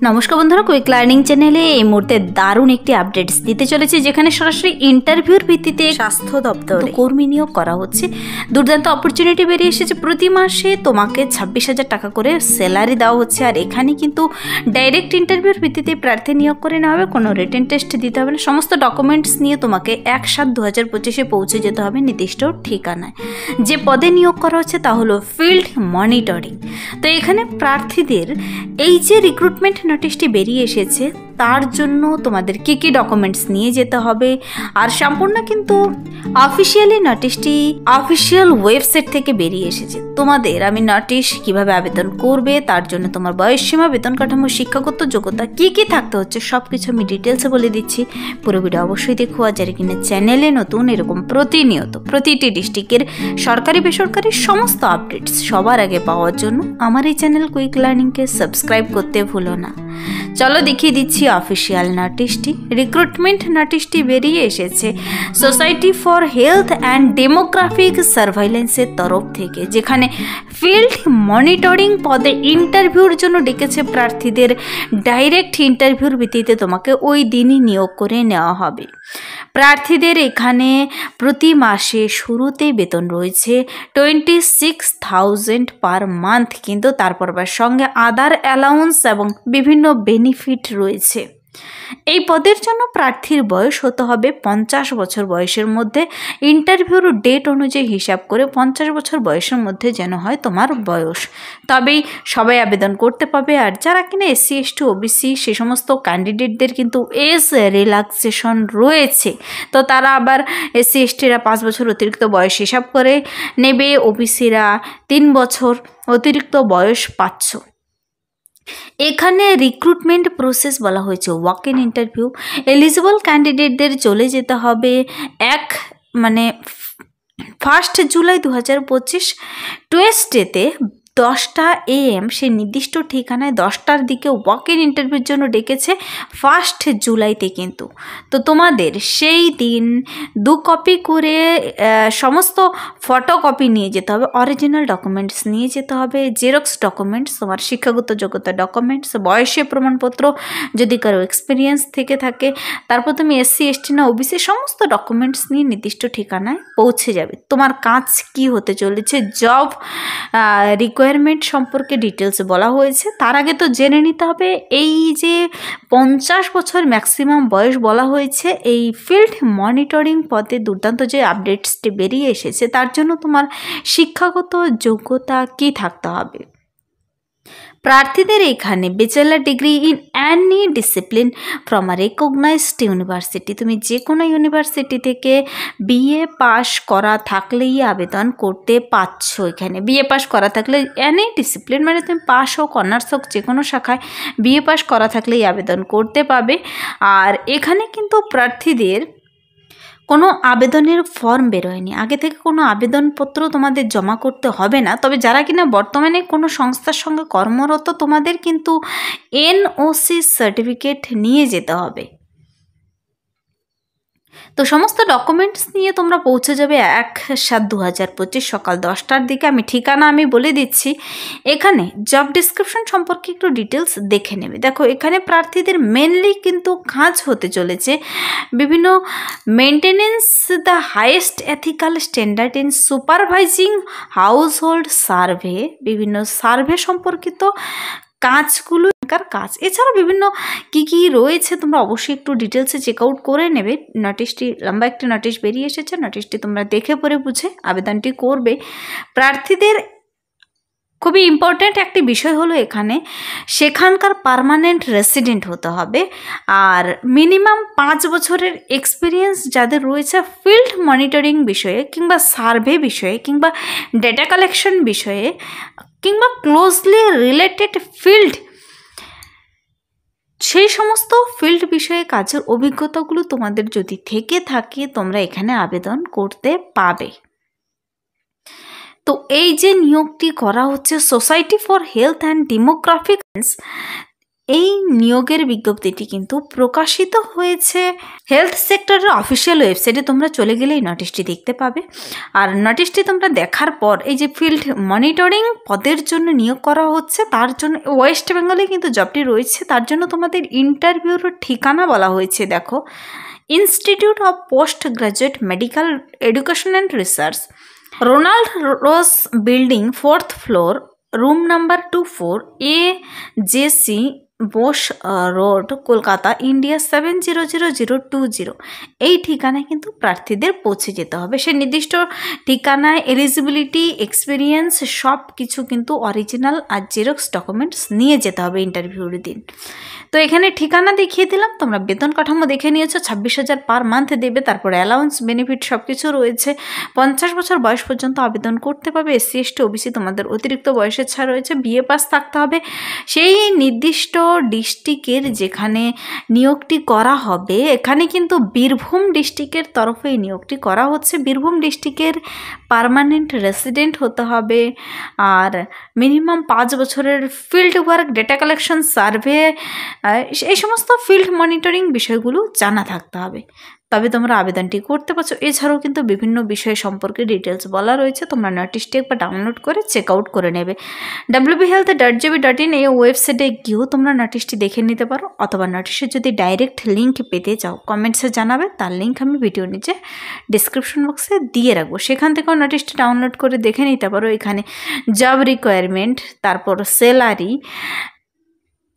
নমস্কার বন্ধুরা, quick learning চ্যানেলে এই মুহূর্তে দারুণ একটি আপডেটস দিতে চলেছে, যেখানে সরাসরি ইন্টারভিউর ভিত্তিতে স্বাস্থ্য দপ্তরে কর্মী নিয়োগ করা হচ্ছে। দুর্দান্ত অপরচুনিটি বেরিয়ে এসেছে। প্রতি মাসে তোমাকে 26,000 টাকা করে স্যালারি দেওয়া হচ্ছে। আর এখানে কিন্তু ডাইরেক্ট ইন্টারভিউর ভিত্তিতে প্রার্থী নিয়োগ করে নেওয়া হবে, কোনো রিটেন টেস্ট দিতে হবে না। সমস্ত ডকুমেন্টস নিয়ে তোমাকে 1/7/2025 পৌঁছে যেতে হবে নির্দিষ্ট ঠিকানায়। যে পদে নিয়োগ করা হচ্ছে তা হলো ফিল্ড মনিটরিং। তো এখানে প্রার্থীদের এই যে রিক্রুটমেন্ট নোটিশটি বেরিয়ে এসেছে, তার জন্য তোমাদের কী কী ডকুমেন্টস নিয়ে যেতে হবে, আর সম্পূর্ণ কিন্তু অফিসিয়ালি নোটিশটি অফিসিয়াল ওয়েবসাইট থেকে বেরিয়ে এসেছে। তোমাদের আমি নোটিশ কিভাবে আবেদন করবে, তার জন্য তোমার বয়সসীমা, বেতন কাঠামো, শিক্ষাগত যোগ্যতা কী কী থাকতে হচ্ছে সব কিছু আমি ডিটেলসে বলে দিচ্ছি। পুরো ভিডিও অবশ্যই দেখো। আর যারা কিনা চ্যানেলে নতুন, এরকম প্রতিনিয়ত প্রতিটি ডিস্ট্রিক্টের সরকারি বেসরকারি সমস্ত আপডেটস সবার আগে পাওয়ার জন্য আমার এই চ্যানেল কুইক লার্নিংকে সাবস্ক্রাইব করতে ভুলো না। চলো দেখিয়ে দিচ্ছি অফিসিয়াল নোটিশটি। রিক্রুটমেন্ট নোটিশটি বেরিয়ে এসেছে society for health and demographic সার্ভাইলেন্সের তরফ থেকে, যেখানে ফিল্ড মনিটরিং পদে ইন্টারভিউর জন্য ডেকেছে প্রার্থীদের। ডাইরেক্ট ইন্টারভিউর ভিত্তিতে তোমাকে ওই দিনই নিয়োগ করে নেওয়া হবে। প্রার্থীদের এখানে প্রতি মাসে শুরুতেই বেতন রয়েছে 26,000 পার মান্থ, কিন্তু তারপর সঙ্গে আদার অ্যালাউন্স এবং বিভিন্ন বেনিফিট রয়েছে। এই পদের জন্য প্রার্থীর বয়স হতে হবে 50 বছর বয়সের মধ্যে। ইন্টারভিউর ডেট অনুযায়ী হিসাব করে 50 বছর বয়সের মধ্যে যেন হয় তোমার বয়স, তবেই সবাই আবেদন করতে পাবে। আর যারা কিনা SC ST OBC সে সমস্ত ক্যান্ডিডেটদের কিন্তু এজ রিল্যাক্সেশন রয়েছে, তো তারা আবার SC STরা 5 বছর অতিরিক্ত বয়স হিসাব করে নেবে, OBCরা 3 বছর অতিরিক্ত বয়স পাচ্ছ। এখানে রিক্রুটমেন্ট প্রসেস বলা হয়েছে ওয়াক ইন ইন্টারভিউ। এলিজিবল ক্যান্ডিডেটদের চলে যেতে হবে 1 জুলাই 2025 টুয়েসডেতে 10টা AM সেই নির্দিষ্ট ঠিকানায় 10টার দিকে ওয়াক ইন ইন্টারভিউর জন্য ডেকেছে 1 জুলাইতে কিন্তু। তো তোমাদের সেই দিন 2 কপি করে সমস্ত ফটোকপি নিয়ে যেতে হবে, অরিজিনাল ডকুমেন্টস নিয়ে যেতে হবে, জেরক্স ডকুমেন্টস, তোমার শিক্ষাগত যোগ্যতা ডকুমেন্টস, বয়সের প্রমাণপত্র যদি কারো এক্সপিরিয়েন্স থেকে থাকে, তারপর তুমি SC ST না OBC সমস্ত ডকুমেন্টস নিয়ে নির্দিষ্ট ঠিকানায় পৌঁছে যাবে। তোমার কাজ কি হতে চলেছে, জব রিকোয়ারমেন্ট সম্পর্কে ডিটেলস বলা হয়েছে। তার আগে তো জেনে নিতে হবে এই যে 50 বছর ম্যাক্সিমাম বয়স বলা হয়েছে, এই ফিল্ড মনিটরিং পদে দুর্দান্ত যে আপডেটসটি বেরিয়ে এসেছে, তার জন্য তোমার শিক্ষাগত যোগ্যতা কি থাকতে হবে। প্রার্থীদের এখানে bachelor degree in Annie discipline from a recognized university, তুমি যে কোনো ইউনিভার্সিটি থেকে BA পাস করা থাকলেই আবেদন করতে পারছো। এখানে BA পাস করা থাকলে অ্যানি ডিসিপ্লিন মানে তুমি পাস হোক অনার্স হোক যে কোনো শাখায় BA পাস করা থাকলেই আবেদন করতে পাবে। আর এখানে কিন্তু প্রার্থীদের কোনো আবেদনের ফর্ম বেরোয়নি, আগে থেকে কোনো আবেদনপত্র তোমাদের জমা করতে হবে না। তবে যারা কিনা বর্তমানে কোনো সংস্থার সঙ্গে কর্মরত, তোমাদের কিন্তু NOC সার্টিফিকেট নিয়ে যেতে হবে। তো সমস্ত ডকুমেন্টস নিয়ে তোমরা পৌঁছে যাবে 1/7/2025 সকাল 10টার দিকে। ঠিকানা আমি বলে দিচ্ছি। এখানে জব ডিসক্রিপশন সম্পর্কে একটু ডিটেলস দেখে নেবে। দেখো এখানে প্রার্থীদের মেনলি কিন্তু কাজ হতে চলেছে বিভিন্ন maintenance the highest ethical standard in supervising house hold survey, বিভিন্ন সার্ভে সম্পর্কিত কাজগুলো কাজ। এছাড়া বিভিন্ন কি কি রয়েছে তোমরা অবশ্যই একটু ডিটেলসে চেক আউট করে নেবে। নোটিশটি লম্বা একটি নোটিশ বেরিয়ে এসেছে, নোটিশটি তোমরা দেখে পড়ে বুঝে আবেদনটি করবে। প্রার্থীদের খুবই ইম্পর্ট্যান্ট একটি বিষয় হলো এখানে সেখানকার পার্মানেন্ট রেসিডেন্ট হতে হবে, আর মিনিমাম 5 বছরের এক্সপিরিয়েন্স যাদের রয়েছে ফিল্ড মনিটরিং বিষয়ে কিংবা সার্ভে বিষয়ে কিংবা ডেটা কালেকশন বিষয়ে কিংবা ক্লোজলি রিলেটেড ফিল্ড, সেই সমস্ত ফিল্ড বিষয়ে কাজের অভিজ্ঞতাগুলো তোমাদের যদি থেকে থাকে তোমরা এখানে আবেদন করতে পাবে। তো এই যে নিয়োগটি করা হচ্ছে society for health and demographic, এই নিয়োগের বিজ্ঞপ্তিটি কিন্তু প্রকাশিত হয়েছে হেলথ সেক্টরের অফিসিয়াল ওয়েবসাইটে। তোমরা চলে গেলে এই নোটিশটি দেখতে পাবে। আর নোটিশটি তোমরা দেখার পর এই যে ফিল্ড মনিটরিং পদের জন্য নিয়োগ করা হচ্ছে, তার জন্য ওয়েস্ট বেঙ্গলে কিন্তু জবটি রয়েছে। তার জন্য তোমাদের ইন্টারভিউর ঠিকানা বলা হয়েছে, দেখো, institute of post graduate medical education and research, Ronald rose building, 4th floor, room number 24, AJC Bose road, Kolkata, India 700020। এই ঠিকানায় কিন্তু প্রার্থীদের পৌঁছে যেতে হবে। সে নির্দিষ্ট ঠিকানায় এলিজিবিলিটি, এক্সপিরিয়েন্স সব কিছু কিন্তু অরিজিনাল আর জেরক্স ডকুমেন্টস নিয়ে যেতে হবে ইন্টারভিউর দিন। তো এখানে ঠিকানা দেখিয়ে দিলাম, তোমরা বেতন কাঠামো দেখে নিয়েছো, 26,000 পার মান্থ দেবে। তারপরে অ্যালাউন্স, বেনিফিট সব কিছু রয়েছে। 50 বছর বয়স পর্যন্ত আবেদন করতে পারবে। SC ST OBC তোমাদের অতিরিক্ত বয়সের ছাড় রয়েছে। BA পাস থাকতে হবে। সেই নির্দিষ্ট ডিস্ট্রিক্টের যেখানে নিয়োগটি করা হবে, এখানে কিন্তু বীরভূম ডিস্ট্রিক্টের তরফে এই নিয়োগটি করা হচ্ছে। বীরভূম ডিস্ট্রিক্টের পার্মানেন্ট রেসিডেন্ট হতে হবে। আর মিনিমাম 5 বছরের field work, data collection, survey, এই সমস্ত ফিল্ড মনিটরিং বিষয়গুলো জানা থাকতে হবে, তবে তোমরা আবেদনটি করতে পারছো। এছাড়াও কিন্তু বিভিন্ন বিষয় সম্পর্কে ডিটেলস বলা রয়েছে, তোমরা নোটিশটি একবার ডাউনলোড করে চেক আউট করে নেবে। wbhealth.gb.in এই ওয়েবসাইটে গিয়েও তোমরা নোটিশটি দেখে নিতে পারো, অথবা নোটিশের যদি ডাইরেক্ট লিঙ্ক পেতে চাও কমেন্টসে জানাবে, তার লিঙ্ক আমি ভিডিও নিচে ডিসক্রিপশন বক্সে দিয়ে রাখবো, সেখান থেকেও নোটিশটি ডাউনলোড করে দেখে নিতে পারো। এখানে জব রিকোয়ারমেন্ট, তারপর স্যালারি,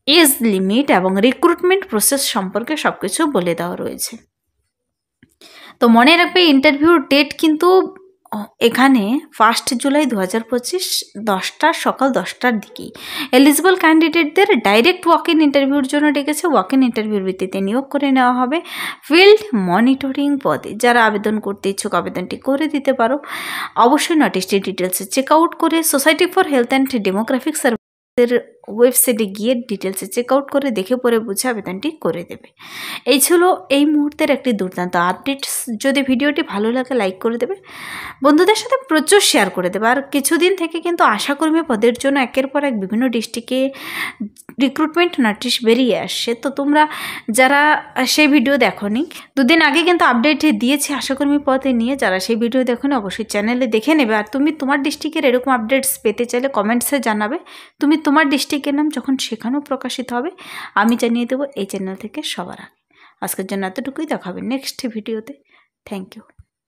এজ লিমিট এবং রিক্রুটমেন্ট প্রসেস সম্পর্কে সব কিছু বলে দেওয়া রয়েছে। তো মনে রাখবে ইন্টারভিউর ডেট কিন্তু এখানে 1 জুলাই 2025 সকাল 10টার দিকেই। এলিজিবল ক্যান্ডিডেটদের ডাইরেক্ট ওয়াক ইন ইন্টারভিউর জন্য ডেকেছে। ওয়াক ইন ইন্টারভিউর ভিত্তিতে নিয়োগ করে নেওয়া হবে ফিল্ড মনিটরিং পদে। যারা আবেদন করতে ইচ্ছুক আবেদনটি করে দিতে পারো। অবশ্যই নোটিশটি ডিটেলসে চেক আউট করে society for health and demographic সার্ভিসের ওয়েবসাইটে গিয়ে ডিটেলসে চেক আউট করে দেখে পরে বুঝে আবেদনটি করে দেবে। এই ছিল এই মুহূর্তের একটি দুর্দান্ত আপডেটস। যদি ভিডিওটি ভালো লাগে লাইক করে দেবে, বন্ধুদের সাথে প্রচুর শেয়ার করে দেবে। আর কিছুদিন থেকে কিন্তু আশাকর্মী পদের জন্য একের পর এক বিভিন্ন ডিস্ট্রিক্টে রিক্রুটমেন্ট নোটিশ বেরিয়ে আসছে। তো তোমরা যারা সেই ভিডিও দেখোনি, 2 দিন আগে কিন্তু আপডেট দিয়েছি আশাকর্মী পদে নিয়ে, যারা সেই ভিডিও দেখোনি অবশ্যই চ্যানেলে দেখে নেবে। আর তুমি তোমার ডিস্ট্রিক্টের এরকম আপডেটস পেতে চাইলে কমেন্টসে জানাবে। তুমি তোমার ডিস্ট্রিক্টের নাম যখন সেখানেও প্রকাশিত হবে আমি জানিয়ে দেবো এই চ্যানেল থেকে সবার আগে। আজকের জন্য এতটুকুই, দেখাবে নেক্সট ভিডিওতে। Thank you.